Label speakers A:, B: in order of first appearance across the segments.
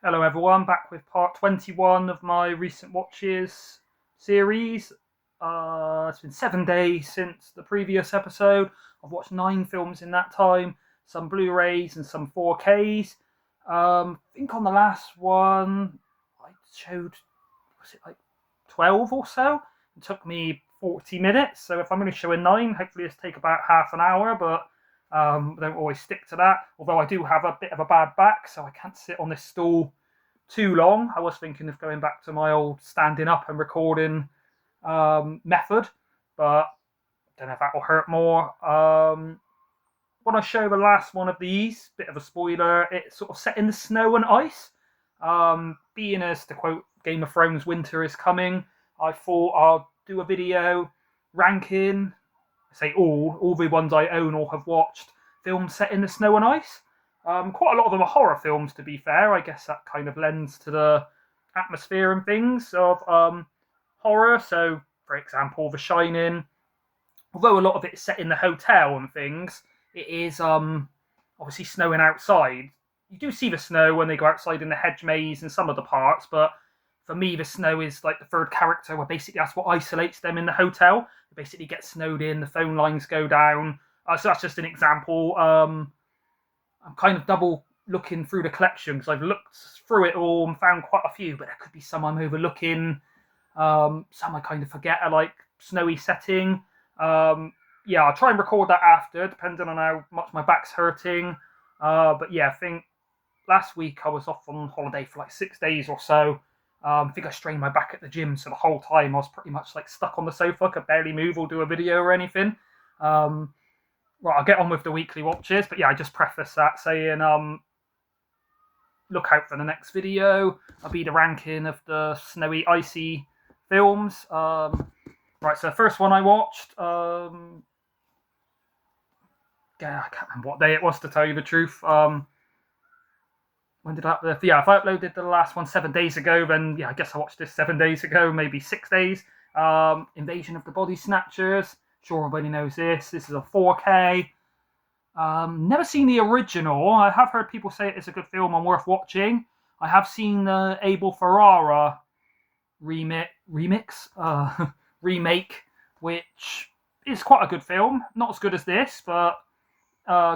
A: Hello everyone, back with part 21 of my recent watches series. It's been 7 days since the previous episode. I've watched 9 films in that time, some Blu-rays and some 4Ks. I think on the last one I showed, was it like 12 or so? It took me 40 minutes, so if I'm only showing 9, hopefully it's take about half an hour, but I don't always stick to that. Although I do have a bit of a bad back, so I can't sit on this stool too long. I was thinking of going back to my old standing up and recording method, but I don't know if that will hurt more. When I show the last one of these, bit of a spoiler, it's sort of set in the snow and ice. Being as, to quote Game of Thrones, winter is coming, I thought I'll do a video ranking, I say all the ones I own or have watched, films set in the snow and ice. Quite a lot of them are horror films, to be fair. I guess that kind of lends to the atmosphere and things of horror. So, for example, The Shining, although a lot of it is set in the hotel and things, it is obviously snowing outside. You do see the snow when they go outside in the hedge maze in some of the parts, but for me, the snow is like the third character, where basically that's what isolates them in the hotel. They basically get snowed in, the phone lines go down. So that's just an example. I'm kind of double looking through the collection because I've looked through it all and found quite a few, but there could be some I'm overlooking. Some I kind of forget are like snowy setting. Yeah, I'll try and record that after, depending on how much my back's hurting. But yeah, I think last week I was off on holiday for like 6 days or so. I think I strained my back at the gym, so the whole time I was pretty much like stuck on the sofa, could barely move or do a video or anything. Right, I'll get on with the weekly watches, but yeah, I just preface that saying, look out for the next video. I'll be the ranking of the snowy, icy films. Right, so the first one I watched, yeah, I can't remember what day it was, to tell you the truth. When did I upload? Yeah, if I uploaded the last one 7 days ago, then yeah, I guess I watched this 7 days ago, maybe 6 days. Invasion of the Body Snatchers. Sure, everybody knows this. This is a 4K. Never seen the original. I have heard people say it is a good film and worth watching. I have seen the Abel Ferrara remake, which is quite a good film. Not as good as this, but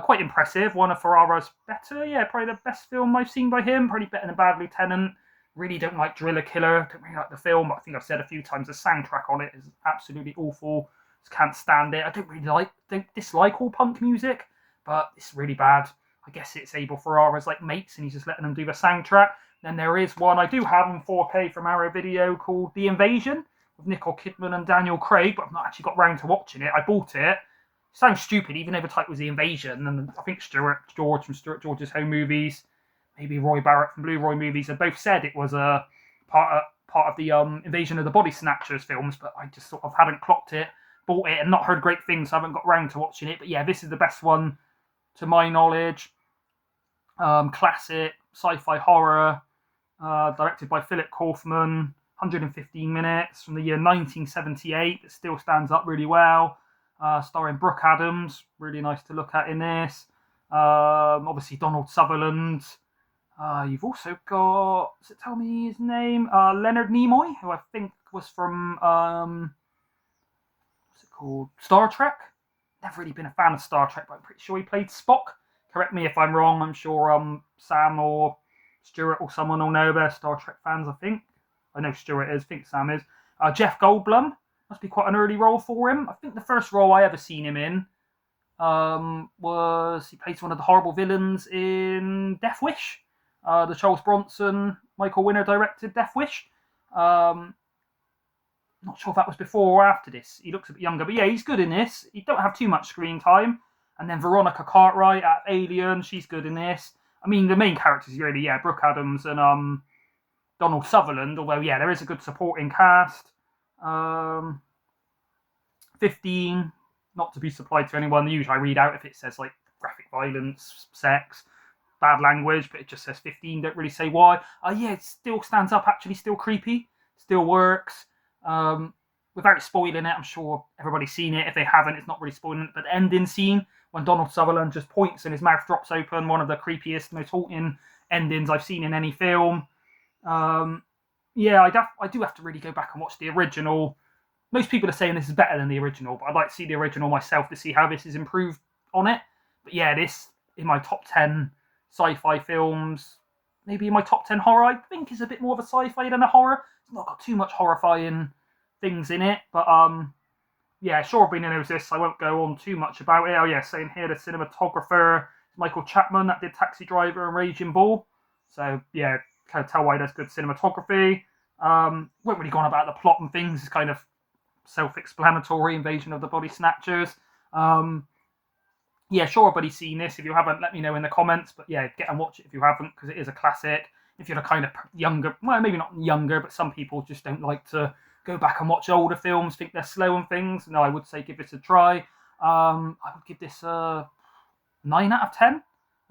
A: quite impressive. One of Ferrara's better. Yeah, probably the best film I've seen by him. Probably better than Bad Lieutenant. Really don't like Driller Killer. Don't really like the film, but I think I've said a few times the soundtrack on it is absolutely awful. Just can't stand it. I don't dislike all punk music, but it's really bad. I guess it's Abel Ferrara's like mates, and he's just letting them do the soundtrack. Then there is one I do have in 4K from Arrow Video called The Invasion with Nicole Kidman and Daniel Craig, but I've not actually got round to watching it. I bought it. Sounds stupid, even though the title was The Invasion, and I think Stuart George from Stuart George's Home Movies, maybe Roy Barrett from Blue Roy Movies, have both said it was a part of the Invasion of the Body Snatchers films, but I just sort of hadn't clocked it, bought it, and not heard great things, so I haven't got round to watching it. But yeah, this is the best one to my knowledge. Classic sci-fi horror, directed by Philip Kaufman, 115 minutes from the year 1978. It still stands up really well. Starring Brooke Adams, really nice to look at in this. Obviously Donald Sutherland. You've also got, does it tell me his name? Leonard Nimoy, who I think was from, what's it called? Star Trek. Never really been a fan of Star Trek, but I'm pretty sure he played Spock. Correct me if I'm wrong. I'm sure Sam or Stuart or someone will know. They're Star Trek fans, I think. I know Stuart is. I think Sam is. Jeff Goldblum. Must be quite an early role for him. I think the first role I ever seen him in was he plays one of the horrible villains in Death Wish, the Charles Bronson, Michael Winner directed Death Wish. Not sure if that was before or after this. He looks a bit younger, but yeah, he's good in this. He don't have too much screen time. And then Veronica Cartwright at Alien, she's good in this. I mean, the main characters really, yeah, Brooke Adams and Donald Sutherland. Although, yeah, there is a good supporting cast. 15, not to be supplied to anyone. Usually I read out if it says like graphic violence, sex, bad language, but it just says 15, don't really say why. Yeah, it still stands up, actually, still creepy, still works. Without spoiling it, I'm sure everybody's seen it. If they haven't, it's not really spoiling it, but the ending scene, when Donald Sutherland just points and his mouth drops open, one of the creepiest, most haunting endings I've seen in any film. Yeah, I do have to really go back and watch the original. Most people are saying this is better than the original, but I'd like to see the original myself to see how this is improved on it. But yeah, this in my top 10 sci-fi films, maybe in my top 10 horror, I think is a bit more of a sci-fi than a horror. It's not got too much horrifying things in it, but yeah, sure, everybody knows this. I won't go on too much about it. Oh yeah, saying here the cinematographer Michael Chapman that did Taxi Driver and Raging Bull. So yeah, kind of tell why there's good cinematography. Won't really go on about the plot and things. It's kind of self-explanatory. Invasion of the Body Snatchers. Yeah, sure, everybody's seen this. If you haven't, let me know in the comments. But yeah, get and watch it if you haven't, because it is a classic. If you're a kind of younger, well, maybe not younger, but some people just don't like to go back and watch older films, think they're slow and things. No, I would say give this a try. I would give this a 9 out of 10. I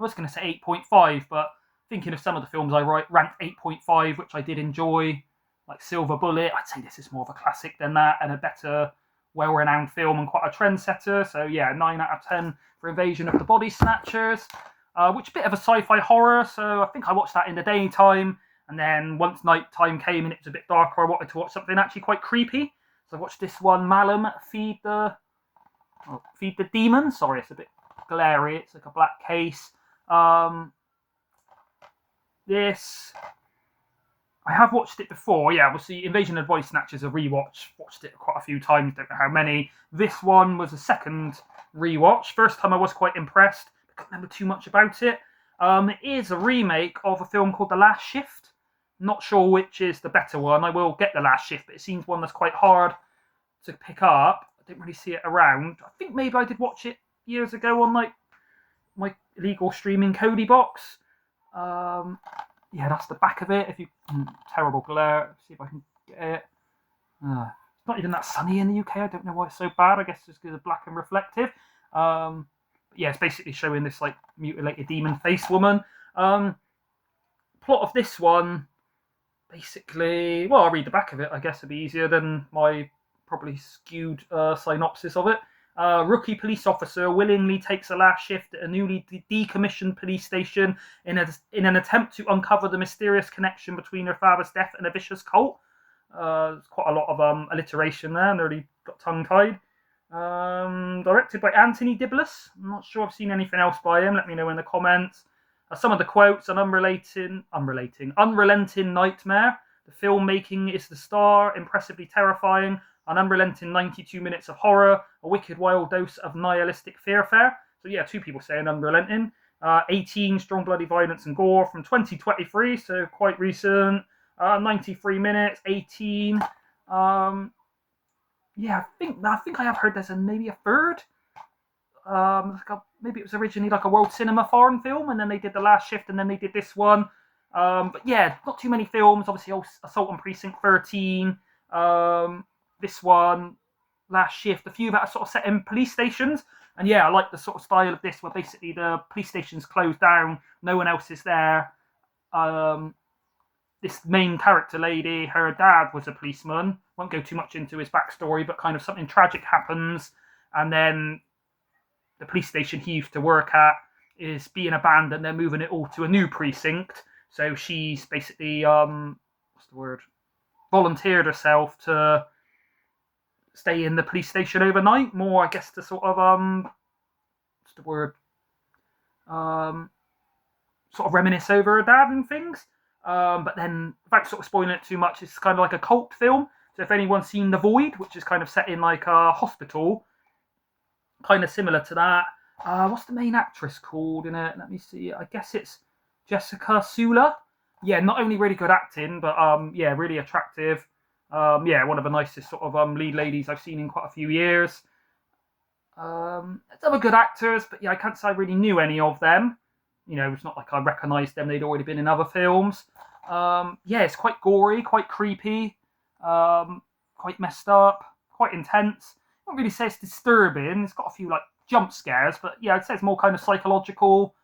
A: was going to say 8.5, but thinking of some of the films I ranked 8.5, which I did enjoy, like Silver Bullet, I'd say this is more of a classic than that, and a better, well-renowned film and quite a trendsetter. So yeah, 9 out of 10 for Invasion of the Body Snatchers, which is a bit of a sci-fi horror, so I think I watched that in the daytime, and then once night time came and it was a bit darker, I wanted to watch something actually quite creepy. So I watched this one, Malum, Feed the Demon. Sorry, it's a bit glary. It's like a black case. This I have watched it before. Yeah, obviously Invasion of the Body Snatchers a rewatch. Watched it quite a few times. Don't know how many. This one was a second rewatch. First time I was quite impressed. I can't remember too much about it. It is a remake of a film called The Last Shift. Not sure which is the better one. I will get The Last Shift, but it seems one that's quite hard to pick up. I didn't really see it around. I think maybe I did watch it years ago on like my illegal streaming Kodi box. Yeah, that's the back of it. If you terrible glare, let's see if I can get it. It's not even that sunny in the UK. I don't know why it's so bad. I guess it's because it's black and reflective. But yeah, it's basically showing this like mutilated demon face woman. Plot of this one, basically, well, I'll read the back of it. I guess it'd be easier than my probably skewed synopsis of it. Rookie police officer willingly takes a last shift at a newly decommissioned police station in an attempt to uncover the mysterious connection between her father's death and a vicious cult. There's quite a lot of alliteration there. Nearly got tongue-tied. Directed by Anthony Dibbles. I'm not sure I've seen anything else by him. Let me know in the comments. Some of the quotes: an unrelenting nightmare. The filmmaking is the star, impressively terrifying. An unrelenting 92 minutes of horror, a wicked wild dose of nihilistic fearfare. So yeah, two people saying unrelenting. 18 strong bloody violence and gore from 2023, so quite recent. 93 minutes, 18. Yeah, I think I have heard there's maybe a third. Maybe it was originally like a World Cinema foreign film, and then they did The Last Shift, and then they did this one. But yeah, not too many films. Obviously, Assault on Precinct 13. This one, Last Shift, a few that are sort of set in police stations. And yeah, I like the sort of style of this, where basically the police station's closed down, no one else is there. This main character lady, her dad was a policeman. Won't go too much into his backstory, but kind of something tragic happens, and then the police station he used to work at is being abandoned. They're moving it all to a new precinct. So she's basically, volunteered herself to stay in the police station overnight, more I guess to sort of sort of reminisce over her dad and things. But then, without sort of spoiling it too much, it's kind of like a cult film. So if anyone's seen The Void, which is kind of set in like a hospital, kind of similar to that. What's the main actress called in it? Let me see. I guess it's Jessica Sula. Yeah, not only really good acting, but yeah, really attractive. Yeah, one of the nicest sort of lead ladies I've seen in quite a few years. Some other good actors, but yeah, I can't say I really knew any of them. You know, it's not like I recognised them; they'd already been in other films. Yeah, it's quite gory, quite creepy, quite messed up, quite intense. I wouldn't really say it's disturbing. It's got a few like jump scares, but yeah, I'd say it's more kind of psychological.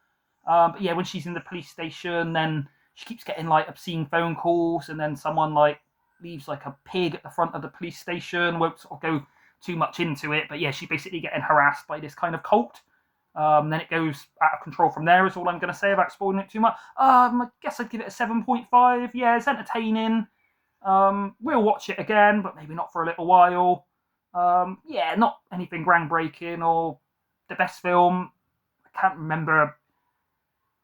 A: But yeah, when she's in the police station, then she keeps getting like obscene phone calls, and then someone like leaves like a pig at the front of the police station. Won't sort of go too much into it, but yeah, she's basically getting harassed by this kind of cult. Then it goes out of control from there, is all I'm going to say about spoiling it too much. I guess I'd give it a 7.5. Yeah, it's entertaining. We'll watch it again, but maybe not for a little while. Yeah, not anything groundbreaking or the best film. I can't remember.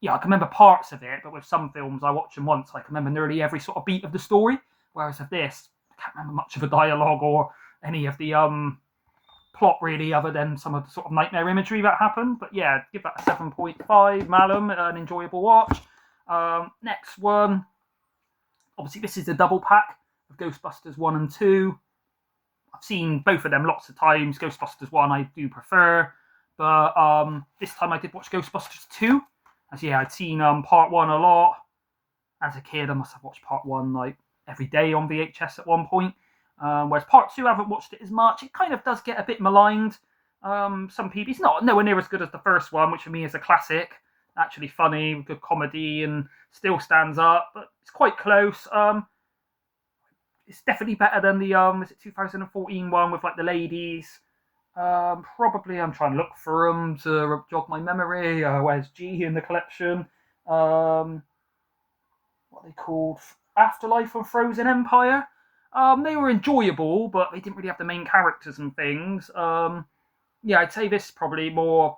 A: Yeah, I can remember parts of it, but with some films, I watch them once. I can remember nearly every sort of beat of the story. Whereas with this, I can't remember much of the dialogue or any of the plot really, other than some of the sort of nightmare imagery that happened. But yeah, give that a 7.5. Malum, an enjoyable watch. Next one, obviously this is the double pack of Ghostbusters 1 and 2. I've seen both of them lots of times. Ghostbusters 1 I do prefer, but this time I did watch Ghostbusters 2. As yeah, I'd seen part 1 a lot. As a kid, I must have watched part 1 like every day on VHS at one point. Whereas part 2, I haven't watched it as much. It kind of does get a bit maligned. Some people, it's not nowhere near as good as the first one, which for me is a classic. Actually funny, good comedy, and still stands up, but it's quite close. It's definitely better than the is it 2014 one with like the ladies. Probably I'm trying to look for them to jog my memory. Where's G in the collection? What are they called? Afterlife and Frozen Empire. They were enjoyable, but they didn't really have the main characters and things. Yeah, I'd say this is probably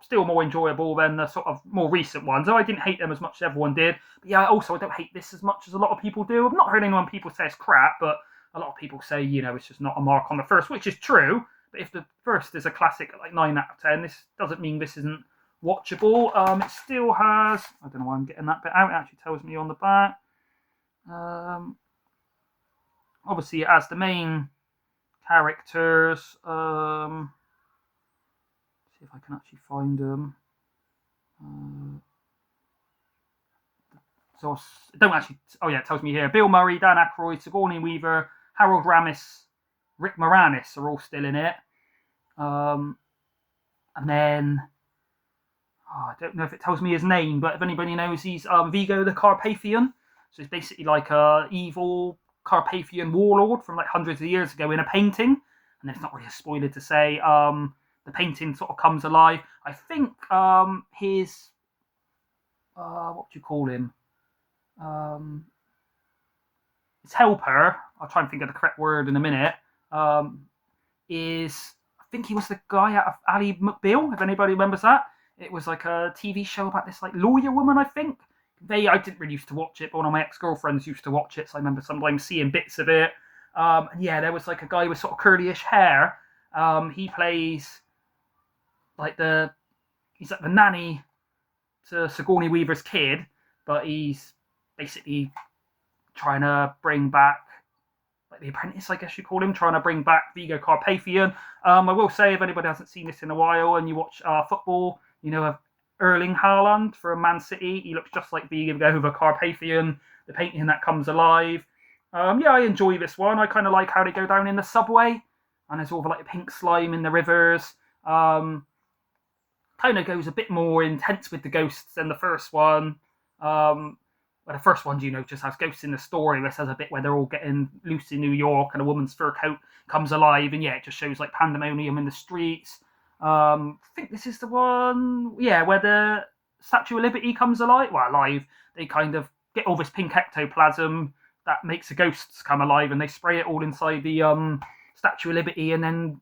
A: still more enjoyable than the sort of more recent ones. Though I didn't hate them as much as everyone did. But yeah, also I don't hate this as much as a lot of people do. I've not heard anyone people say it's crap, but a lot of people say, it's just not a mark on the first, which is true. But if the first is a classic at like 9 out of 10, this doesn't mean this isn't watchable. It still has, I don't know why I'm getting that bit out, it actually tells me on the back. Obviously it has the main characters. See if I can actually find them. So it don't actually. Oh yeah, it tells me here. Bill Murray, Dan Aykroyd, Sigourney Weaver, Harold Ramis, Rick Moranis are all still in it. And then I don't know if it tells me his name, but if anybody knows, he's Vigo the Carpathian. So it's basically like a evil Carpathian warlord from like hundreds of years ago in a painting. And it's not really a spoiler to say. The painting sort of comes alive. I think his what do you call him? His helper. I'll try and think of the correct word in a minute. Is I think he was the guy out of Ally McBeal. If anybody remembers that, it was like a TV show about this like lawyer woman. I think I didn't really used to watch it, but one of my ex-girlfriends used to watch it, so I remember sometimes seeing bits of it. And yeah, there was like a guy with sort of curlyish hair. He plays like he's like the nanny to Sigourney Weaver's kid, but he's basically trying to bring back like the apprentice, I guess you call him, trying to bring back Vigo Carpathian. I will say, if anybody hasn't seen this in a while and you watch football, of Erling Haaland from Man City, he looks just like Vigo Carpathian, the painting that comes alive. Yeah, I enjoy this one. I kind of like how they go down in the subway, and there's all the like pink slime in the rivers. Kind of goes a bit more intense with the ghosts than the first one. But the first one, just has ghosts in the story. This has a bit where they're all getting loose in New York and a woman's fur coat comes alive, and yeah, it just shows like pandemonium in the streets. I think this is the one, yeah, where the Statue of Liberty comes alive. Well, alive. They kind of get all this pink ectoplasm that makes the ghosts come alive, and they spray it all inside the Statue of Liberty, and then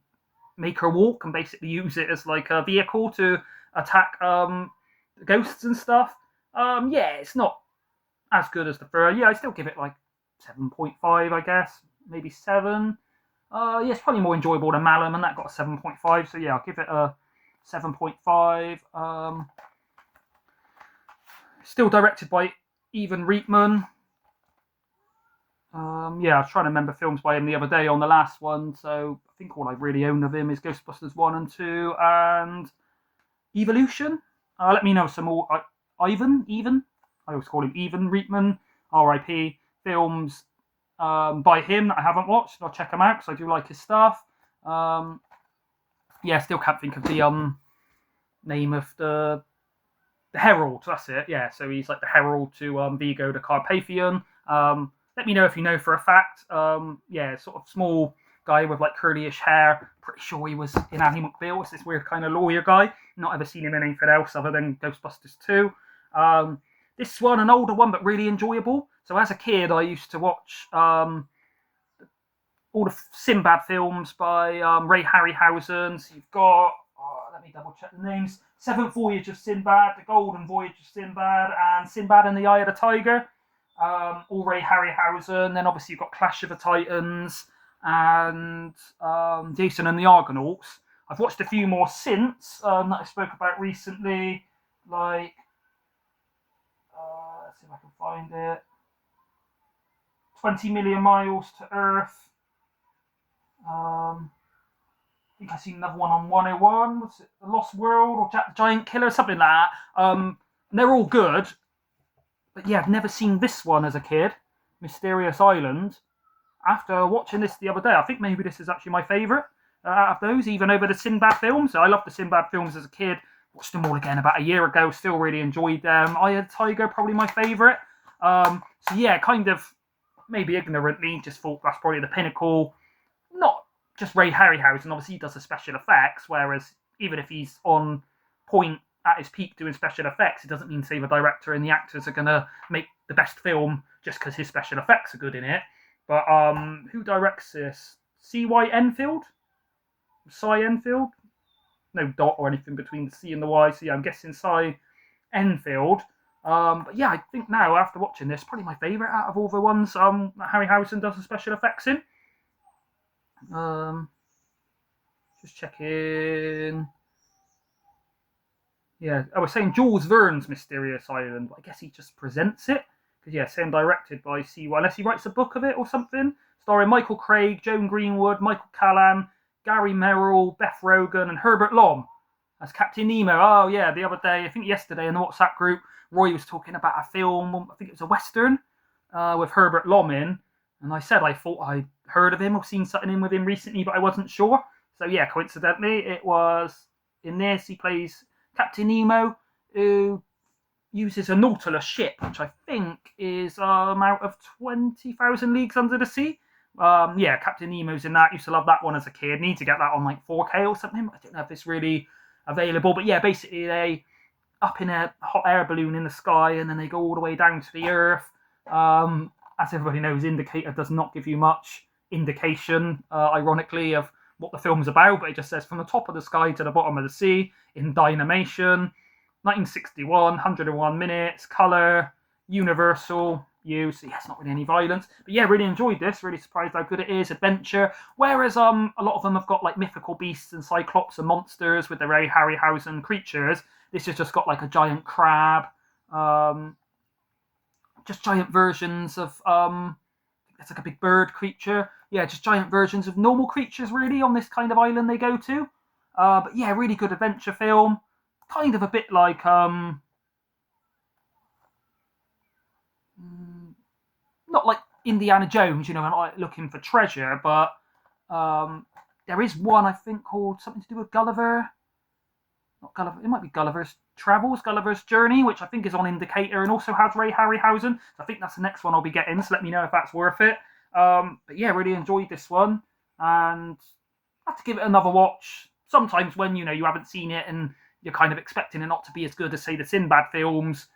A: make her walk and basically use it as like a vehicle to attack ghosts and stuff. Yeah, it's not as good as the first. Yeah, I still give it like 7.5, I guess, maybe 7. Yeah, it's probably more enjoyable than Malum, and that got a 7.5. So yeah, I'll give it a 7.5. Still directed by Ivan Reitman. Yeah, I was trying to remember films by him the other day on the last one, so I think all I really own of him is Ghostbusters 1 and 2 and Evolution. Let me know some more. Ivan? I always call him Ivan Reitman, R.I.P. films by him that I haven't watched. I'll check them out because I do like his stuff. Yeah, still can't think of the name of the Herald. That's it. Yeah, so he's like the Herald to Vigo the Carpathian. Let me know if you know for a fact. Yeah, sort of small guy with like curlyish hair. Pretty sure he was in Ally McBeal. It's this weird kind of lawyer guy. Not ever seen him in anything else other than Ghostbusters 2. This one, an older one, but really enjoyable. So as a kid, I used to watch all the Sinbad films by Ray Harryhausen. So you've got, let me double check the names, Seventh Voyage of Sinbad, The Golden Voyage of Sinbad, and Sinbad and the Eye of the Tiger. All Ray Harryhausen. Then obviously you've got Clash of the Titans and Jason and the Argonauts. I've watched a few more since that I spoke about recently, like, let's see if I can find it, 20 Million Miles to Earth. I think I've seen another one on 101. Was it The Lost World or Jack the Giant Killer? Something like that. They're all good. But yeah, I've never seen this one as a kid, Mysterious Island. After watching this the other day, I think maybe this is actually my favourite out of those, even over the Sinbad films. I loved the Sinbad films as a kid. Watched them all again about a year ago. Still really enjoyed them. Eye of the Tiger, probably my favourite. So yeah, kind of maybe ignorantly just thought that's probably the pinnacle. Not just Ray Harryhausen. Obviously, he does the special effects, whereas even if he's on point at his peak doing special effects, it doesn't mean to say the director and the actors are going to make the best film just because his special effects are good in it. But who directs this? C.Y. Enfield? Cy Enfield? No dot or anything between the C and the Y, so yeah, I'm guessing Cy Enfield. But yeah, I think now, after watching this, probably my favourite out of all the ones that Harryhausen does the special effects in. Just checking. Yeah, I was saying Jules Verne's Mysterious Island, but I guess he just presents it. Because, yeah, saying directed by C.Y. Unless he writes a book of it or something. Starring Michael Craig, Joan Greenwood, Michael Callan, Gary Merrill, Beth Rogan, and Herbert Lom as Captain Nemo. Oh, yeah, the other day, I think yesterday in the WhatsApp group, Roy was talking about a film, I think it was a Western, with Herbert Lom in. And I said I thought I'd heard of him or seen something in with him recently, but I wasn't sure. So, yeah, coincidentally, it was in this. He plays Captain Nemo, who uses a Nautilus ship, which I think is out of 20,000 Leagues Under the Sea. Yeah, Captain Nemo's in that. Used to love that one as a kid. Need to get that on like 4K or something. I don't know if it's really available, but yeah, basically they up in a hot air balloon in the sky, and then they go all the way down to the Earth. As everybody knows, Indicator does not give you much indication, ironically, of what the film's about, but it just says from the top of the sky to the bottom of the sea in Dynamation. 1961, 101 minutes, colour, Universal use. So yeah, it's not really any violence. But yeah, really enjoyed this. Really surprised how good it is. Adventure. Whereas a lot of them have got like mythical beasts and cyclops and monsters with the Ray Harryhausen creatures. This has just got like a giant crab. Just giant versions of it's like a big bird creature. Yeah, just giant versions of normal creatures really on this kind of island they go to. But yeah, really good adventure film. Kind of a bit like not like Indiana Jones, you know, and like looking for treasure, but there is one I think called something to do with Gulliver. Not Gulliver, it might be Gulliver's Travels, Gulliver's Journey, which I think is on Indicator and also has Ray Harryhausen. So I think that's the next one I'll be getting, so let me know if that's worth it. But yeah, really enjoyed this one, and I have to give it another watch. Sometimes when, you know, you haven't seen it and you're kind of expecting it not to be as good as, say, the Sinbad films,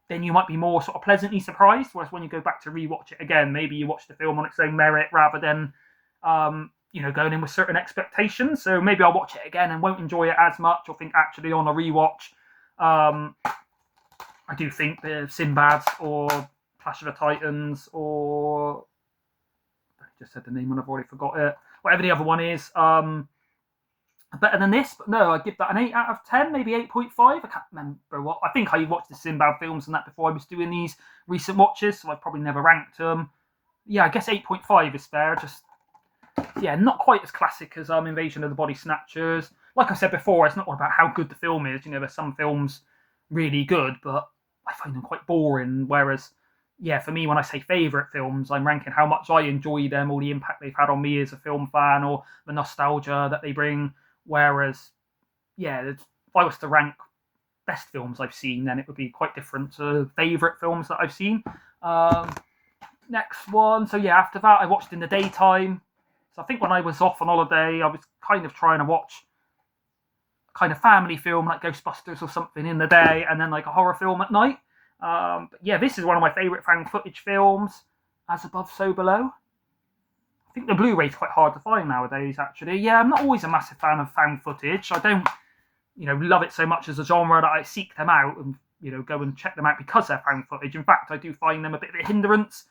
A: then you might be more sort of pleasantly surprised. Whereas when you go back to rewatch it again, maybe you watch the film on its own merit rather than, you know, going in with certain expectations. So maybe I'll watch it again and won't enjoy it as much, or think actually on a rewatch, I do think the Sinbads or Clash of the Titans or I just said the name and I've already forgot it. Whatever the other one is, better than this, but no, I'd give that an 8 out of 10, maybe 8.5. I can't remember what. I think I watched the Sinbad films and that before I was doing these recent watches, so I've probably never ranked them. Yeah, I guess 8.5 is fair. Just, yeah, not quite as classic as Invasion of the Body Snatchers. Like I said before, it's not all about how good the film is. You know, there's some films really good, but I find them quite boring. Whereas, yeah, for me, when I say favourite films, I'm ranking how much I enjoy them, or the impact they've had on me as a film fan, or the nostalgia that they bring. Whereas, yeah, if I was to rank best films I've seen, then it would be quite different to favourite films that I've seen. Next one. So yeah, after that, I watched in the daytime. So I think when I was off on holiday, I was kind of trying to watch a kind of family film like Ghostbusters or something in the day, and then like a horror film at night. But yeah, this is one of my favourite found footage films. As Above, So Below. I think the Blu-ray's quite hard to find nowadays, actually. Yeah, I'm not always a massive fan of found footage. I don't, love it so much as a genre that I seek them out and, go and check them out because they're found footage. In fact, I do find them a bit of a hindrance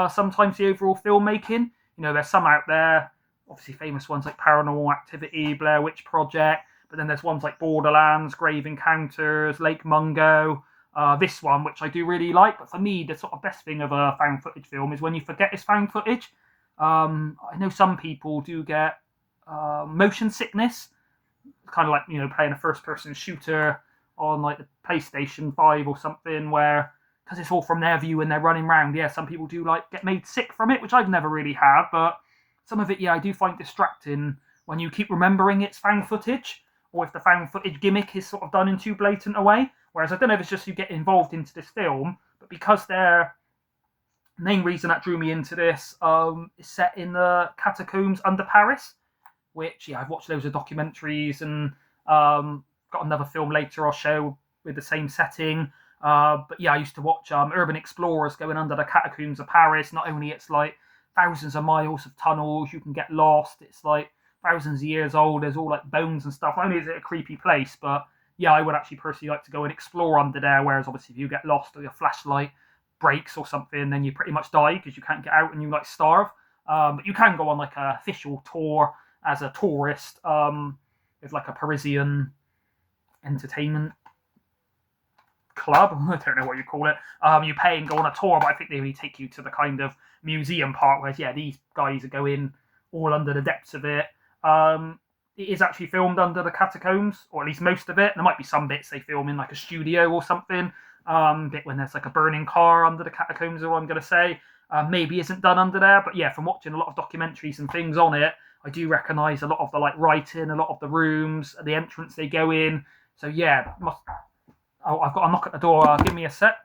A: sometimes to the overall filmmaking. There's some out there, obviously famous ones like Paranormal Activity, Blair Witch Project, but then there's ones like Borderlands, Grave Encounters, Lake Mungo, this one, which I do really like. But for me, the sort of best thing of a found footage film is when you forget it's found footage. I know some people do get motion sickness, kind of like playing a first-person shooter on like the PlayStation 5 or something, where because it's all from their view and they're running around. Yeah, some people do like get made sick from it, which I've never really had, but some of it, yeah, I do find distracting when you keep remembering it's found footage, or if the found footage gimmick is sort of done in too blatant a way. Whereas I don't know if it's just you get involved into this film, but because they're main reason that drew me into this is set in the catacombs under Paris, which, yeah, I've watched loads of documentaries and got another film later I'll show with the same setting. But yeah, I used to watch urban explorers going under the catacombs of Paris. Not only it's like thousands of miles of tunnels, you can get lost. It's like thousands of years old. There's all like bones and stuff. Not only is it a creepy place, but yeah, I would actually personally like to go and explore under there. Whereas obviously if you get lost or your flashlight breaks or something, then you pretty much die because you can't get out and you like starve. But you can go on like an official tour as a tourist with like a Parisian entertainment club. I don't know what you call it. You pay and go on a tour, but I think they only take you to the kind of museum part where, yeah, these guys are going all under the depths of it. It is actually filmed under the catacombs, or at least most of it. There might be some bits they film in like a studio or something. Bit when there's like a burning car under the catacombs, is what I'm going to say. Maybe isn't done under there, but yeah, from watching a lot of documentaries and things on it, I do recognise a lot of the like writing, a lot of the rooms, the entrance they go in. So yeah, I've got a knock at the door. Give me a sec.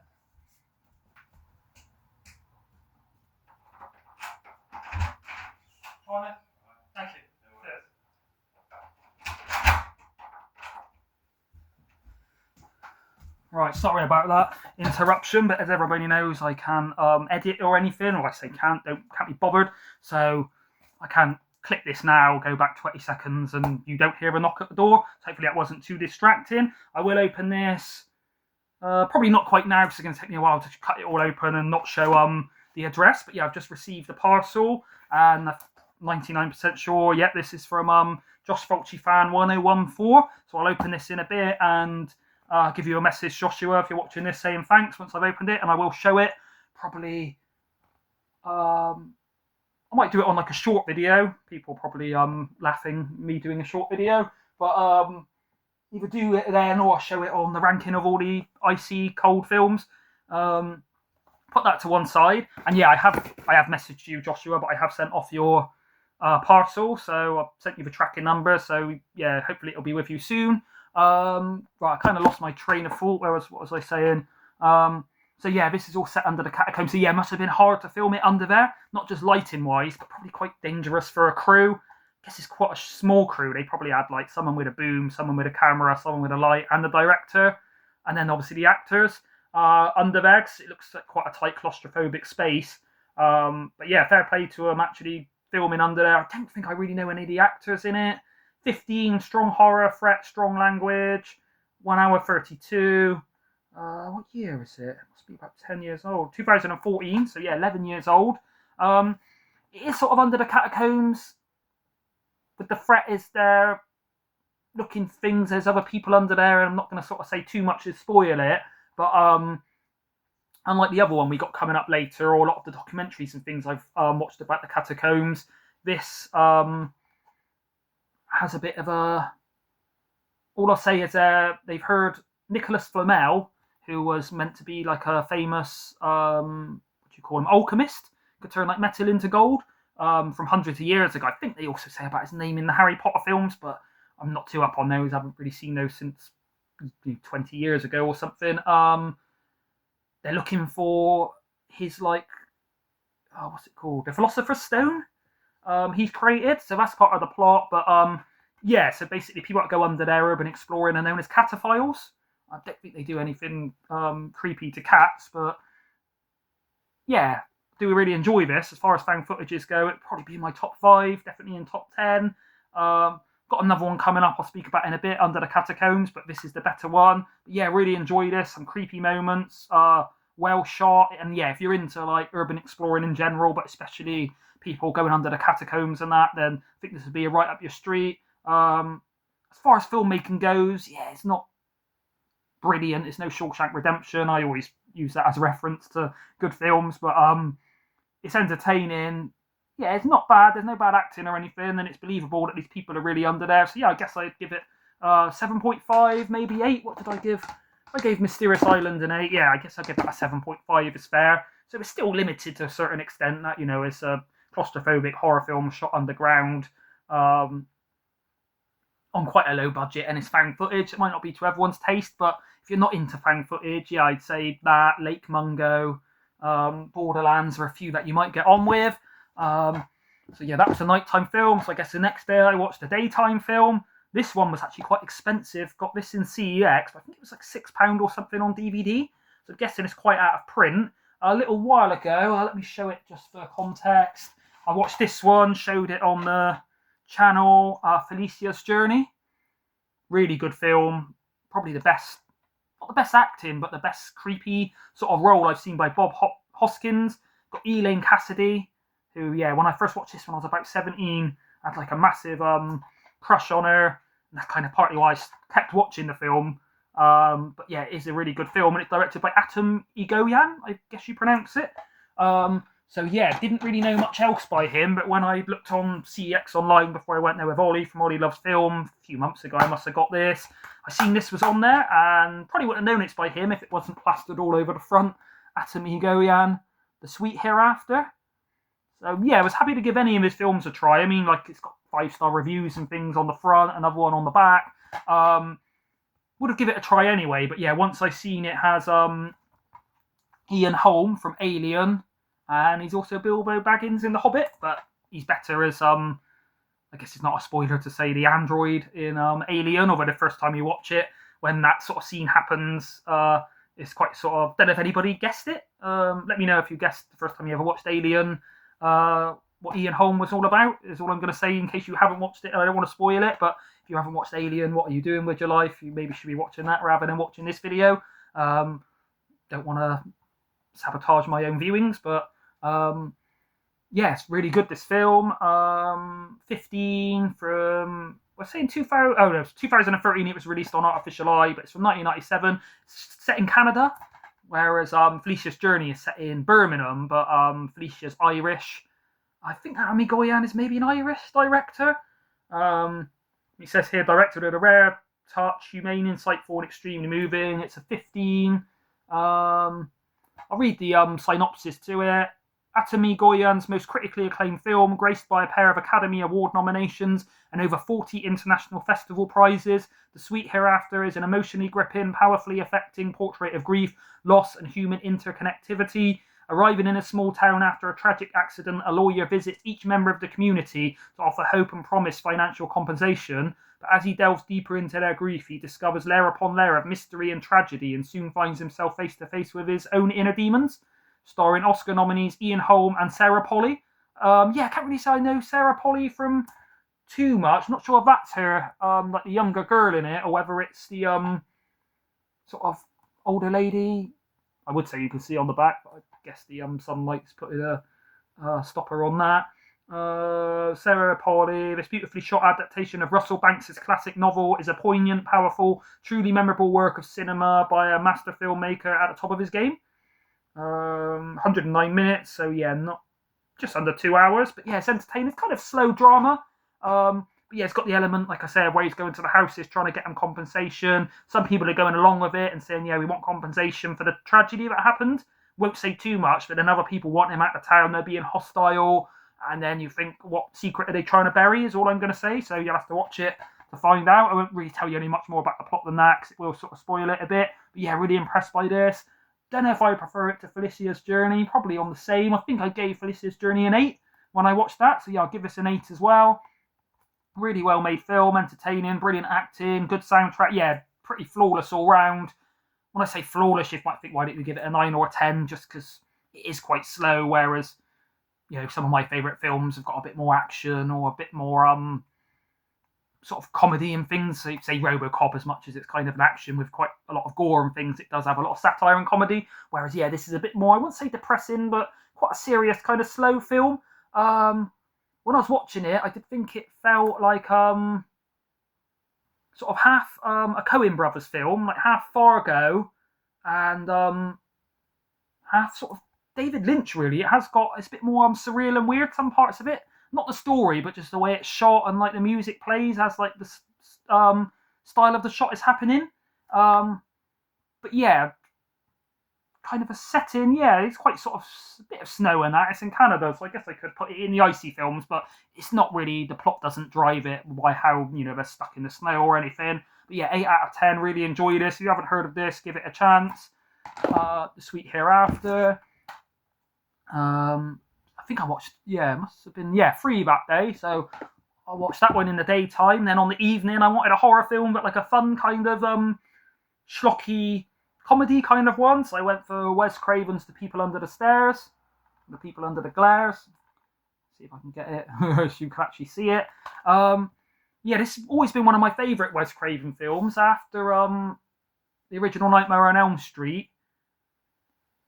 A: Thank you. Right, sorry about that interruption, but as everybody knows, I can't edit or anything, or I say can't be bothered. So I can't click this now, go back 20 seconds, and you don't hear a knock at the door. So hopefully that wasn't too distracting. I will open this. Probably not quite now because it's going to take me a while to cut it all open and not show the address. But yeah, I've just received a parcel, and I'm 99% sure. Yep, this is from Josh Fulci Fan 1014. So I'll open this in a bit and give you a message, Joshua, if you're watching this, saying thanks once I've opened it, and I will show it. Probably, I might do it on like a short video. People probably laughing me doing a short video, but either do it then or I'll show it on the ranking of all the icy cold films. Put that to one side, and yeah, I have messaged you, Joshua, but I have sent off your parcel, so I've sent you the tracking number. So yeah, hopefully it'll be with you soon. Right, I kind of lost my train of thought. What was I saying? So yeah, this is all set under the catacombs. So yeah, it must have been hard to film it under there, not just lighting wise, but probably quite dangerous for a crew. I guess it's quite a small crew. They probably had like someone with a boom, someone with a camera, someone with a light, and the director, and then obviously the actors under there. Cause it looks like quite a tight claustrophobic space. But yeah, fair play to them actually filming under there. I don't think I really know any of the actors in it. 15, strong horror, threat, strong language, 1 hour 32. What year is it? It must be about 10 years old. 2014, so yeah, 11 years old. It is sort of under the catacombs, but the threat is there. Looking things, there's other people under there, and I'm not going to sort of say too much to spoil it, but unlike the other one we got coming up later, or a lot of the documentaries and things I've watched about the catacombs, this has a bit of a... All I'll say is they've heard Nicholas Flamel, who was meant to be like a famous, what do you call him, alchemist, could turn like metal into gold from hundreds of years ago. I think they also say about his name in the Harry Potter films, but I'm not too up on those. I haven't really seen those since 20 years ago or something. They're looking for his like, what's it called? The Philosopher's Stone. he's created, so that's part of the plot. But yeah, so basically people that go under there urban exploring are known as cataphiles. I don't think they do anything creepy to cats, but yeah, do we really enjoy this? As far as found footages go, it'd probably be in my top 5, definitely in top 10. Got another one coming up I'll speak about in a bit, Under the Catacombs, but this is the better one. But yeah, really enjoy this. Some creepy moments, well shot, and yeah, if you're into like urban exploring in general, but especially people going under the catacombs and that, then I think this would be right up your street. As far as filmmaking goes, yeah, it's not brilliant. It's no Shawshank Redemption. I always use that as a reference to good films, but it's entertaining. Yeah, it's not bad. There's no bad acting or anything, and it's believable that these people are really under there. So yeah, I guess I'd give it 7.5, maybe 8. What did I give? I gave Mysterious Island an 8. Yeah, I guess I'll give that a 7.5 is fair. So it's still limited to a certain extent. That, you know, it's a claustrophobic horror film shot underground. On quite a low budget, and it's found footage. It might not be to everyone's taste, but if you're not into found footage, yeah, I'd say that, Lake Mungo, Borderlands are a few that you might get on with. So yeah, that was a nighttime film. So I guess the next day I watched a daytime film. This one was actually quite expensive. Got this in CEX, but I think it was like £6 or something on DVD. So I'm guessing it's quite out of print. A little while ago, let me show it just for context. I watched this one, showed it on the channel, Felicia's Journey. Really good film. Probably the best, not the best acting, but the best creepy sort of role I've seen by Bob Hoskins. Got Elaine Cassidy, who, yeah, when I first watched this when I was about 17, I had like a massive crush on her. And that's kind of partly why I kept watching the film. But yeah, it is a really good film, and it's directed by Atom Egoyan, I guess you pronounce it. So yeah, didn't really know much else by him, but when I looked on CEX online before I went there with Ollie from Ollie Loves Film a few months ago, I must have got this. I seen this was on there, and probably wouldn't have known it's by him if it wasn't plastered all over the front. Atom Egoyan, The Sweet Hereafter. So yeah, I was happy to give any of his films a try. I mean, like, it's got 5-star reviews and things on the front, another one on the back. Would have given it a try anyway, but yeah, once I seen it has Ian Holm from Alien, and he's also Bilbo Baggins in The Hobbit, but he's better as, I guess it's not a spoiler to say, the android in Alien, although the first time you watch it, when that sort of scene happens, it's quite sort of, don't know if anybody guessed it. Let me know if you guessed the first time you ever watched Alien, what Ian Holm was all about, is all I'm going to say in case you haven't watched it. I don't want to spoil it, but if you haven't watched Alien, what are you doing with your life? You maybe should be watching that rather than watching this video. Don't want to sabotage my own viewings, but yeah, it's really good, this film. 15 from, we're saying 2000, oh no, 2013 it was released on Artificial Eye, but it's from 1997. It's set in Canada, whereas Felicia's Journey is set in Birmingham, but Felicia's Irish. I think Amy Goyan is maybe an Irish director. He says here, directed with a rare touch, humane, insightful, and extremely moving. It's a 15. I'll read the synopsis to it. Atom Egoyan's most critically acclaimed film, graced by a pair of Academy Award nominations and over 40 international festival prizes, The Sweet Hereafter is an emotionally gripping, powerfully affecting portrait of grief, loss, and human interconnectivity. Arriving in a small town after a tragic accident, a lawyer visits each member of the community to offer hope and promise financial compensation. But as he delves deeper into their grief, he discovers layer upon layer of mystery and tragedy, and soon finds himself face to face with his own inner demons. Starring Oscar nominees Ian Holm and Sarah Polley. Yeah, I can't really say I know Sarah Polley from too much. Not sure if that's her, like the younger girl in it, or whether it's the sort of older lady. I would say you can see on the back, but I guess the sunlight's putting a stopper on that. Sarah Polley, this beautifully shot adaptation of Russell Banks' classic novel, is a poignant, powerful, truly memorable work of cinema by a master filmmaker at the top of his game. 109 minutes, so yeah, not just under 2 hours, but yeah, it's entertaining. It's kind of slow drama, but yeah, it's got the element, like I said, where he's going to the houses trying to get them compensation. Some people are going along with it and saying, yeah, we want compensation for the tragedy that happened. Won't say too much, but then other people want him out of town. They're being hostile, and then you think, what secret are they trying to bury, is all I'm going to say. So you'll have to watch it to find out. I won't really tell you any much more about the plot than that, because it will sort of spoil it a bit. But yeah, really impressed by this. Don't know if I prefer it to Felicia's Journey. Probably on the same. I think I gave Felicia's Journey an 8. when I watched that. So yeah, I'll give this an 8 as well. Really well made film, entertaining, brilliant acting, good soundtrack. Yeah, pretty flawless all round. When I say flawless, you might think, why didn't you give it a 9 or a 10? Just because it is quite slow. Whereas, some of my favourite films have got a bit more action or a bit more sort of comedy and things. So say RoboCop, as much as it's kind of an action with quite a lot of gore and things, it does have a lot of satire and comedy. Whereas, yeah, this is a bit more, I wouldn't say depressing, but quite a serious kind of slow film. When I was watching it, I did think it felt like sort of half a Coen Brothers film, like half Fargo and half sort of David Lynch. Really, it's a bit more surreal and weird, some parts of it. Not the story, but just the way it's shot and like the music plays as like the style of the shot is happening. But yeah, kind of a setting. Yeah, it's quite sort of a bit of snow in that. It's in Canada, so I guess I could put it in the icy films, but it's not really, the plot doesn't drive it by how, they're stuck in the snow or anything. But yeah, 8 out of 10, really enjoy this. If you haven't heard of this, give it a chance. The Sweet Hereafter. I think I watched, must have been, 3 that day, so I watched that one in the daytime. Then on the evening, I wanted a horror film, but like a fun kind of schlocky comedy kind of one. So I went for Wes Craven's The People Under the Stairs, The People Under the Glares. See if I can get it, so you can actually see it. This has always been one of my favourite Wes Craven films after the original Nightmare on Elm Street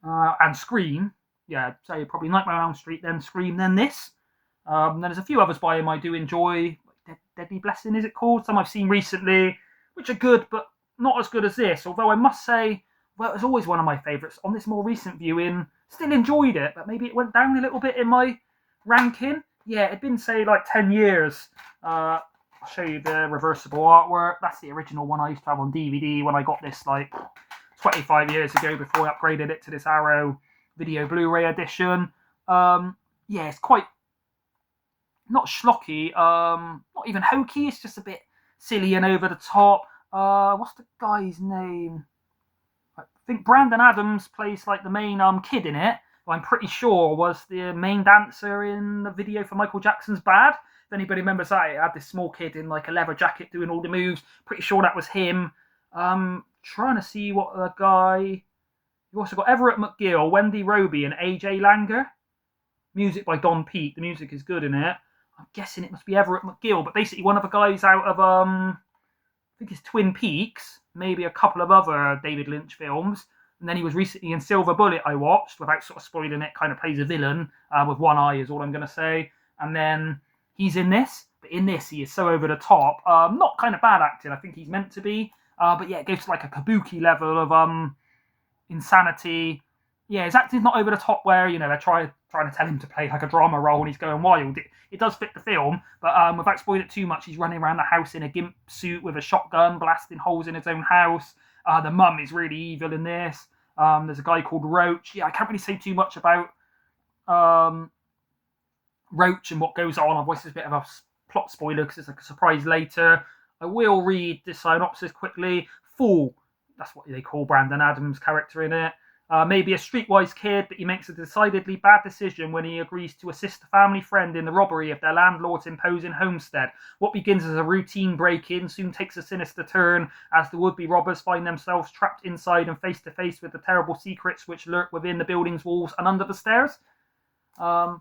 A: and Scream. Yeah, say probably Nightmare on Elm Street, then Scream, then this. Then there's a few others by him I do enjoy. Deadly Blessing, is it called? Some I've seen recently, which are good, but not as good as this. Although I must say, well, it was always one of my favourites. On this more recent viewing, still enjoyed it, but maybe it went down a little bit in my ranking. Yeah, it'd been, say, like 10 years. I'll show you the reversible artwork. That's the original one I used to have on DVD when I got this, like, 25 years ago before I upgraded it to this Arrow Video Blu-ray edition. It's quite not schlocky, not even hokey. It's just a bit silly and over the top. What's the guy's name? I think Brandon Adams plays like the main kid in it, who I'm pretty sure was the main dancer in the video for Michael Jackson's Bad. If anybody remembers that, it had this small kid in like a leather jacket doing all the moves. Pretty sure that was him. Trying to see what the guy. You've also got Everett McGill, Wendy Roby, and AJ Langer. Music by Don Peake. The music is good in it. I'm guessing it must be Everett McGill, but basically one of the guys out of I think it's Twin Peaks, maybe a couple of other David Lynch films, and then he was recently in Silver Bullet. I watched without sort of spoiling it. Kind of plays a villain with one eye, is all I'm going to say. And then he's in this, but in this he is so over the top. Not kind of bad acting. I think he's meant to be, but yeah, it goes to like a kabuki level of insanity. Yeah, his acting's not over the top where they're trying to tell him to play like a drama role and he's going wild. It does fit the film, but without spoiling it too much, he's running around the house in a gimp suit with a shotgun, blasting holes in his own house. The mum is really evil in this. There's a guy called Roach. Yeah, I can't really say too much about Roach and what goes on. Otherwise, it's a bit of a plot spoiler because it's like a surprise later. I will read the synopsis quickly. Fool, that's what they call Brandon Adams' character in it. Maybe a streetwise kid, but he makes a decidedly bad decision when he agrees to assist a family friend in the robbery of their landlord's imposing homestead. What begins as a routine break-in soon takes a sinister turn as the would-be robbers find themselves trapped inside and face-to-face with the terrible secrets which lurk within the building's walls and under the stairs. So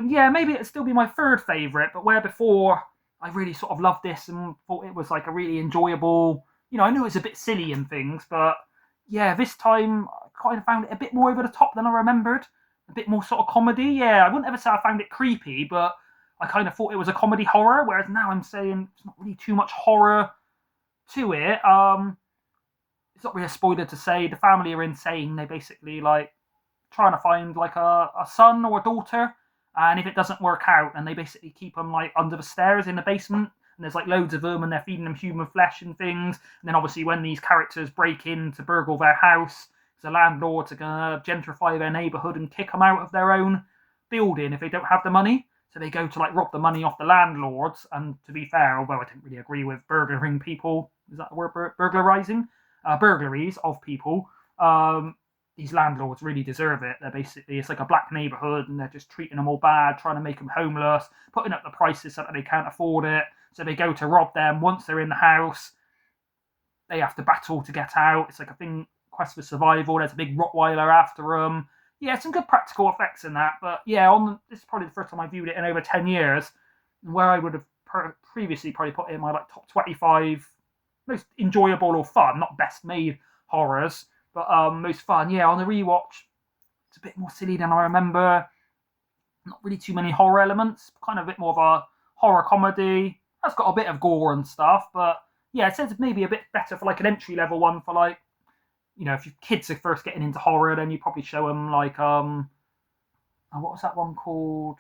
A: yeah, maybe it'd still be my third favourite, but where before I really sort of loved this and thought it was like a really enjoyable, I knew it was a bit silly and things, but yeah, this time I kind of found it a bit more over the top than I remembered. A bit more sort of comedy. Yeah, I wouldn't ever say I found it creepy, but I kind of thought it was a comedy horror, whereas now I'm saying it's not really too much horror to it. It's not really a spoiler to say the family are insane. They basically like trying to find like a son or a daughter, and if it doesn't work out, then they basically keep them like under the stairs in the basement. And there's like loads of them and they're feeding them human flesh and things. And then obviously when these characters break in to burgle their house, the landlords are going to gentrify their neighbourhood and kick them out of their own building if they don't have the money. So they go to like rob the money off the landlords. And to be fair, although I don't really agree with burglaring people, is that the word, burglarizing? Burglaries of people. these landlords really deserve it. It's like a black neighborhood, and they're just treating them all bad, trying to make them homeless, putting up the prices so that they can't afford it. So they go to rob them. Once they're in the house, they have to battle to get out. It's like a thing, quest for survival. There's a big Rottweiler after them. Yeah, some good practical effects in that. But yeah, this is probably the first time I viewed it in over 10 years, where I would have previously probably put it in my like top 25 most enjoyable or fun, not best made horrors, but most fun. Yeah, on the rewatch, it's a bit more silly than I remember. Not really too many horror elements. Kind of a bit more of a horror comedy. That's got a bit of gore and stuff, but yeah, it says maybe a bit better for like an entry level one for like, if your kids are first getting into horror, then you probably show them like what was that one called?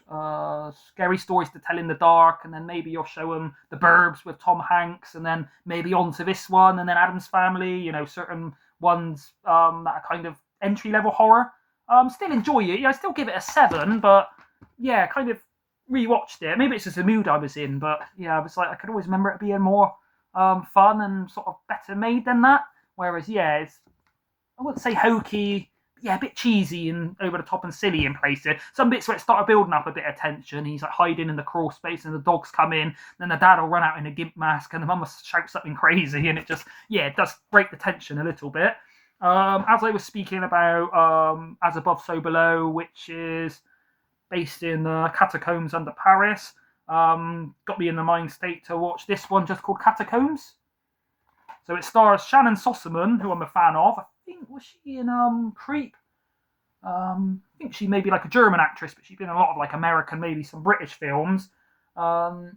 A: Scary Stories to Tell in the Dark, and then maybe you'll show them The Burbs with Tom Hanks, and then maybe on to this one, and then Addams Family. Certain ones that are kind of entry level horror. Still enjoy it. I still give it a 7, but yeah, kind of rewatched it. Maybe it's just the mood I was in, but yeah, I was like, I could always remember it being more fun and sort of better made than that. Whereas, yeah, I wouldn't say hokey, yeah, a bit cheesy and over the top and silly in places. Some bits where it started building up a bit of tension. He's like hiding in the crawl space, and the dogs come in. Then the dad will run out in a gimp mask, and the mum will shout something crazy, and it does break the tension a little bit. As I was speaking about, As Above, So Below, which is based in catacombs under Paris, got me in the mind state to watch this one just called Catacombs. So it stars Shannon Sossamon, who I'm a fan of. I think, was she in Creep? I think she may be like a German actress, but she's been in a lot of like American, maybe some British films. I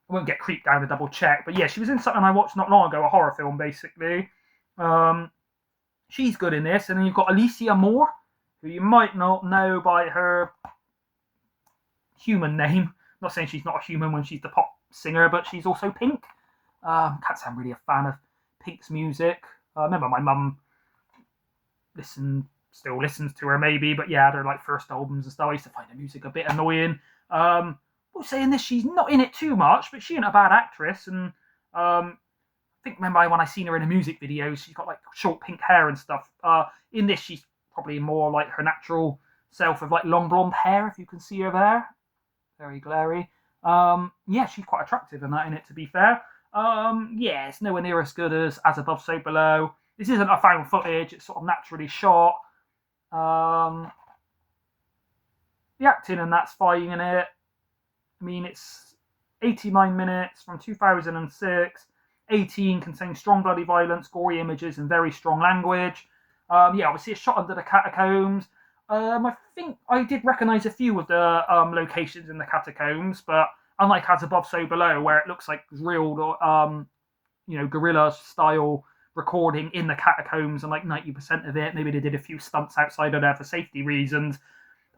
A: won't get Creep down to double check, but yeah, she was in something I watched not long ago, a horror film basically. She's good in this, and then you've got Alicia Moore, who you might not know by her human name. I'm not saying she's not a human when she's the pop singer, but she's also Pink. Can't say I'm really a fan of Pink's music. I remember my mum still listens to her maybe, but yeah, their like first albums and stuff, I used to find the music a bit annoying. But saying this, she's not in it too much, but she ain't a bad actress, and I think remember when I seen her in a music video, she's got like short pink hair and stuff. In this, she's probably more like her natural self of like long blonde hair, if you can see her there. Very glary. Yeah, she's quite attractive in it, to be fair. Yeah, it's nowhere near as good as Above, So Below. This isn't a found footage, it's sort of naturally shot. The acting and that's fine in it. I mean, it's 89 minutes from 2006. 18 contains strong bloody violence, gory images, and very strong language. Yeah, obviously it's shot under the catacombs. I think I did recognise a few of the locations in the catacombs, but unlike As Above, So Below, where it looks like real, guerrilla style recording in the catacombs, and like 90% of it, maybe they did a few stunts outside of there for safety reasons.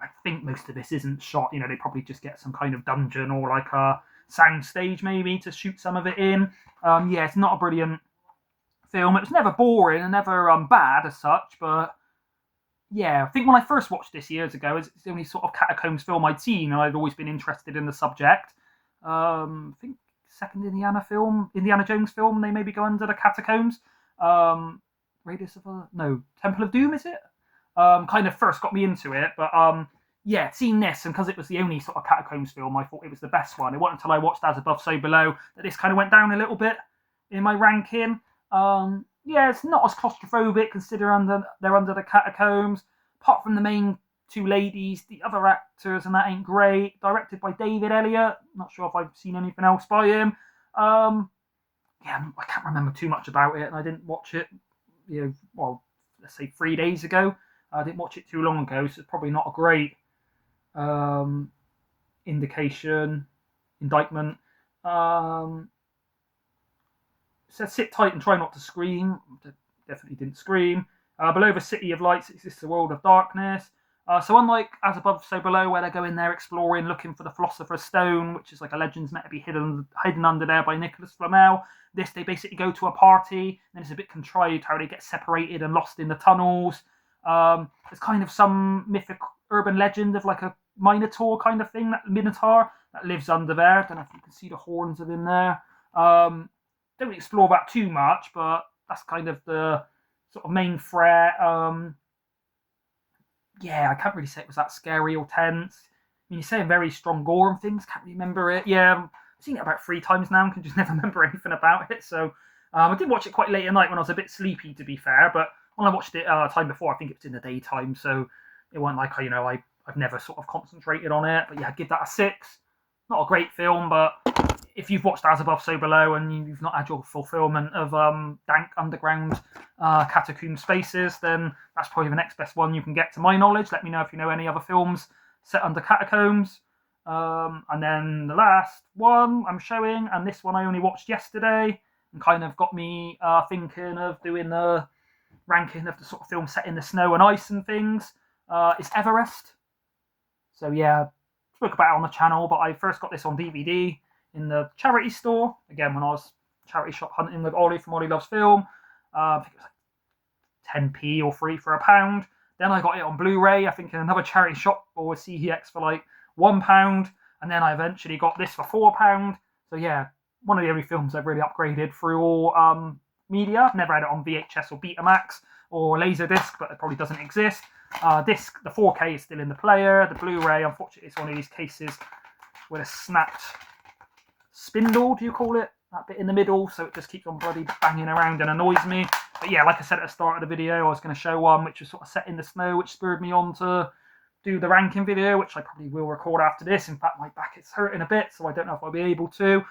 A: I think most of this isn't shot. They probably just get some kind of dungeon or like a sound stage maybe to shoot some of it in. Yeah, it's not a brilliant film. It was never boring and never bad as such, but yeah, I think when I first watched this years ago, it's the only sort of catacombs film I'd seen, and I'd always been interested in the subject. I think second Indiana Jones film, they maybe go under the catacombs. Temple of Doom, is it? Kind of first got me into it, but yeah, seeing this, and because it was the only sort of catacombs film, I thought it was the best one. It wasn't until I watched As Above, So Below that this kind of went down a little bit in my ranking. Yeah, it's not as claustrophobic considering they're under the catacombs. Apart from the main two ladies, the other actors and that ain't great. Directed by David Elliott. Not sure if I've seen anything else by him. Yeah, I can't remember too much about it, and I didn't watch it. Let's say 3 days ago. I didn't watch it too long ago, so it's probably not a great indictment. Says sit tight and try not to scream. Definitely didn't scream. Below the City of Lights exists a world of darkness. So unlike As Above, So Below, where they go in there exploring, looking for the Philosopher's Stone, which is like a legend's meant to be hidden under there by Nicholas Flamel, this they basically go to a party, and it's a bit contrived how they get separated and lost in the tunnels. There's kind of some mythic urban legend of like a minotaur kind of thing, that minotaur that lives under there. I don't know if you can see the horns of him there. Don't explore that too much, but that's kind of the sort of main threat. yeah, I can't really say it was that scary or tense. I mean, you're saying very strong gore and things. Can't remember it. Yeah, I've seen it about 3 times now and can just never remember anything about it. So I did watch it quite late at night when I was a bit sleepy, to be fair. But when I watched it time before, I think it was in the daytime, so it wasn't like I've never sort of concentrated on it. But yeah, I'd give that a 6. Not a great film, but if you've watched As Above, So Below and you've not had your fulfillment of dank underground catacomb spaces, then that's probably the next best one you can get to my knowledge. Let me know if you know any other films set under catacombs. And then the last one I'm showing, and this one I only watched yesterday, and kind of got me thinking of doing the ranking of the sort of film set in the snow and ice and things, is Everest. So yeah, spoke about it on the channel, but I first got this on DVD in the charity store. Again, when I was charity shop hunting with Ollie from Ollie Loves Film. I think it was like 10p or free for £1. Then I got it on Blu-ray, I think in another charity shop or CEX for like £1. And then I eventually got this for £4. So yeah, one of the only films I've really upgraded through all media. I've never had it on VHS or Betamax or Laserdisc, but it probably doesn't exist. Disc, the 4K is still in the player. The Blu-ray, unfortunately, it's one of these cases with a snapped spindle, do you call it? That bit in the middle, so it just keeps on bloody banging around and annoys me. But yeah, like I said at the start of the video, I was going to show one which was sort of set in the snow, which spurred me on to do the ranking video, which I probably will record after this. In fact, my back is hurting a bit, so I don't know if I'll be able to.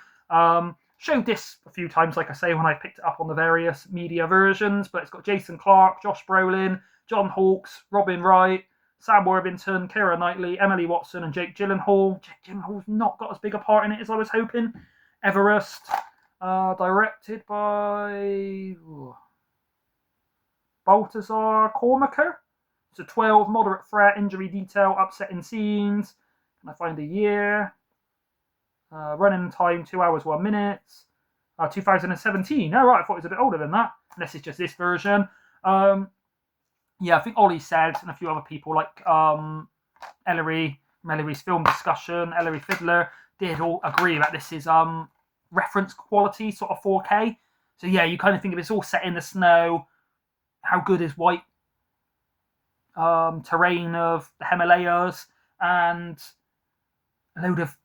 A: Showed this a few times, like I say, when I picked it up on the various media versions, but it's got Jason Clarke, Josh Brolin, John Hawkes, Robin Wright, Sam Worthington, Keira Knightley, Emily Watson, and Jake Gyllenhaal. Jake Gyllenhaal's not got as big a part in it as I was hoping. Everest, directed by Baltasar Kormaker. It's a 12, moderate threat, injury detail, upsetting scenes. Can I find a year? Running time 2 hours 1 minute. 2017. Oh right, I thought it was a bit older than that. Unless it's just this version. Yeah, I think Ollie said, and a few other people like Ellery from Ellery's Film Discussion, Ellery Fiddler, did all agree that this is reference quality, sort of 4K. So yeah, you kind of think of it's all set in the snow. How good is white terrain of the Himalayas and a load of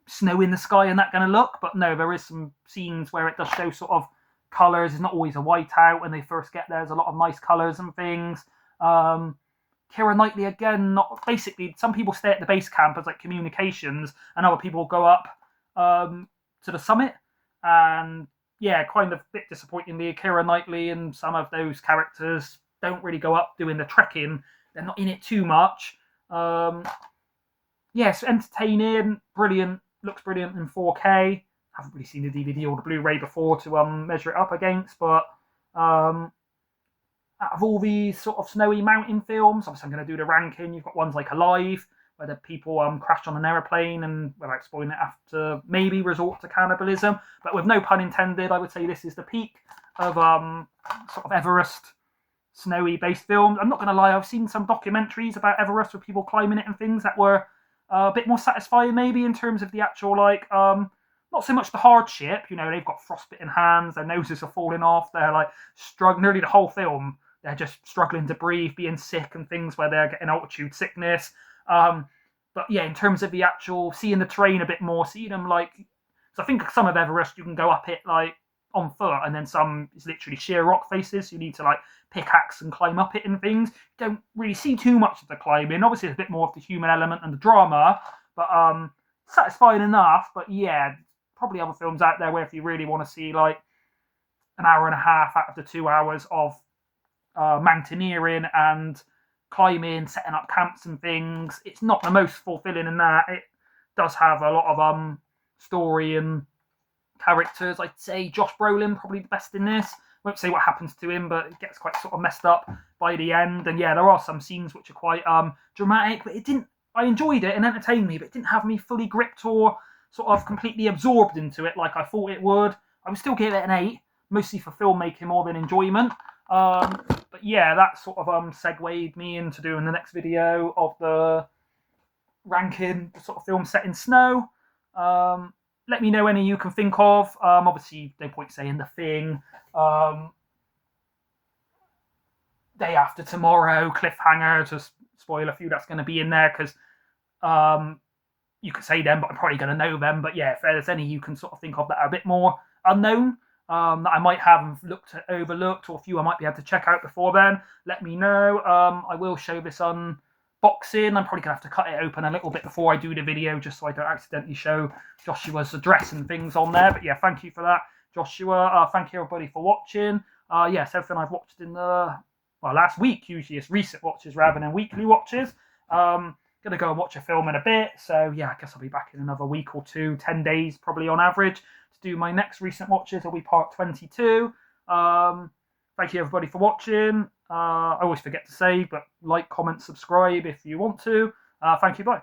A: snow in the sky and that going to look? But no, there is some scenes where it does show sort of colours. It's not always a white out when they first get there. There's a lot of nice colours and things. Keira Knightley again, not basically. Some people stay at the base camp as like communications, and other people go up to the summit. And yeah, kind of a bit disappointingly, Keira Knightley and some of those characters don't really go up doing the trekking. They're not in it too much. Yes, entertaining, brilliant, looks brilliant in 4K. Haven't really seen the DVD or the Blu-ray before to measure it up against, but out of all these sort of snowy mountain films, obviously I'm going to do the ranking. You've got ones like Alive, where the people crash on an aeroplane and, without spoiling it, have to maybe resort to cannibalism. But with no pun intended, I would say this is the peak of sort of Everest snowy-based films. I'm not going to lie, I've seen some documentaries about Everest with people climbing it and things that were a bit more satisfying, maybe, in terms of the actual, like, not so much the hardship. You know, they've got frostbitten hands, their noses are falling off, they're like struggling. Nearly the whole film, they're just struggling to breathe, being sick and things, where they're getting altitude sickness. But yeah, in terms of the actual seeing the terrain a bit more, seeing them like, so I think some of Everest you can go up it like on foot, and then some is literally sheer rock faces. So you need to like pickaxe and climb up it and things. You don't really see too much of the climbing. Obviously, there's a bit more of the human element and the drama, but satisfying enough. But yeah, probably other films out there where if you really want to see like an hour and a half out of the 2 hours of mountaineering and climbing, setting up camps and things, it's not the most fulfilling in that. It does have a lot of story and characters. I'd say Josh Brolin probably the best in this. Won't say what happens to him, but it gets quite sort of messed up by the end. And yeah, there are some scenes which are quite dramatic, but it didn't. I enjoyed it and entertained me, but it didn't have me fully gripped or sort of completely absorbed into it like I thought it would. I would still give it an 8, mostly for filmmaking more than enjoyment. But yeah, that sort of segued me into doing the next video of the ranking, the sort of film set in snow. Let me know any you can think of. Obviously, no point saying The Thing, Day After Tomorrow, Cliffhanger, just spoil a few that's going to be in there because you could say them, but I'm probably going to know them. But yeah, if there's any you can sort of think of that are a bit more unknown, that I might have overlooked, or a few I might be able to check out before then, let me know. I will show this unboxing. I'm probably going to have to cut it open a little bit before I do the video, just so I don't accidentally show Joshua's address and things on there. But yeah, thank you for that, Joshua. Thank you everybody for watching. Yes, everything I've watched in the last week. Usually it's recent watches rather than weekly watches. Gonna go and watch a film in a bit, so yeah, I guess I'll be back in another week or two, 10 days probably on average, to do my next recent watches. It'll be part 22. Thank you everybody for watching. I always forget to say, but like, comment, subscribe if you want to. Thank you, bye.